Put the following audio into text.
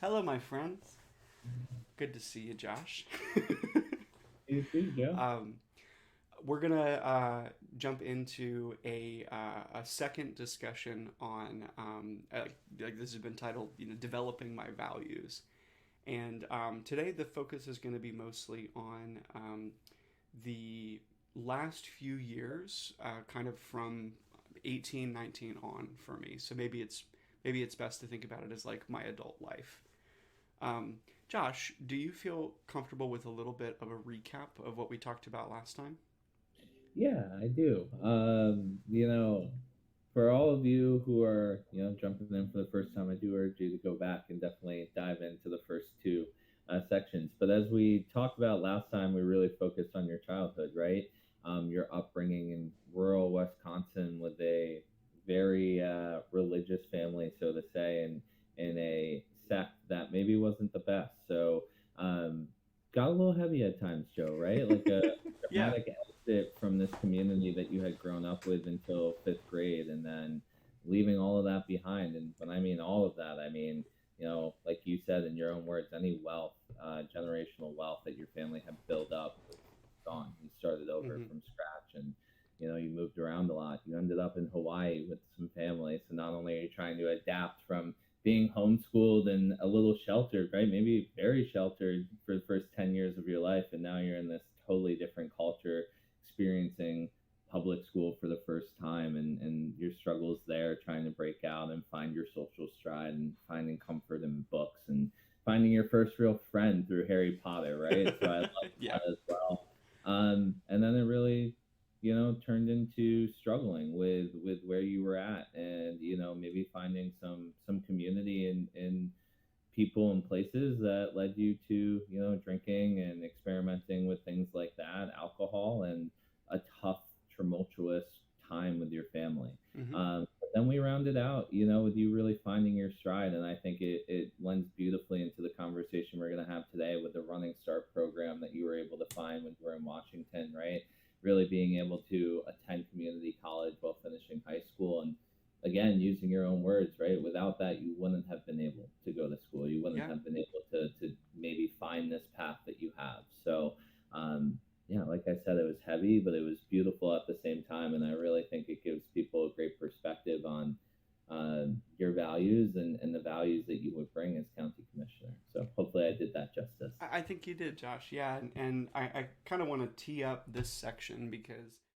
Hello, my friends. Good to see you, Josh. You too, Joe. um, we're gonna jump into a second discussion on like this has been titled, developing my values. And today the focus is going to be mostly on the last few years, kind of from 18, 19 on for me. So maybe it's best to think about it as like my adult life. Um, Josh, do you feel comfortable with a little bit of a recap of what we talked about last time? Yeah, I do. For all of you who are, jumping in for the first time, I do urge you to go back and definitely dive into the first two sections. But as we talked about last time, we really focused on your childhood, right? Your upbringing in rural Wisconsin with a very religious family, so to say, and in a sect that maybe wasn't the best. So, um, got a little heavy at times, Joe, right? Like a Yeah. dramatic exit from this community that you had grown up with until fifth grade, and then leaving all of that behind. And when I mean all of that, I mean, like you said in your own words, any wealth, generational wealth that your family had built up was gone. You started over Hmm. from scratch, and you moved around a lot. You ended up in Hawaii with some family. So not only are you trying to adapt from being homeschooled and a little sheltered, right? Maybe very sheltered for the first 10 years of your life. And now you're in this totally different culture, experiencing public school for the first time, and your struggles there trying to break out and find your social stride and finding comfort in books and finding your first real friend through Harry Potter, right? So I love Yeah. that as well. And then it really turned into struggling with where you were at, and maybe finding some community in people and places that led you to drinking and experimenting with things like that, alcohol, and a tough, tumultuous time with your family. Hmm. But then we rounded out, with you really finding your stride, and I think it lends beautifully into the conversation we're going to have today with the Running Start program that you were able to find when you were in Washington, right? Really being able to attend community college while finishing high school, and again, using your own words, right? Without that, you wouldn't have been able to go to school. You wouldn't Yeah. have been able to maybe find this path that you have. So, yeah, like I said, it was heavy, but it was beautiful at the same time. And I really think it gives people a great perspective on your values and the values that you would bring as county commissioner. So hopefully I did that justice. I think you did, Josh. Yeah, and I kind of want to tee up this section because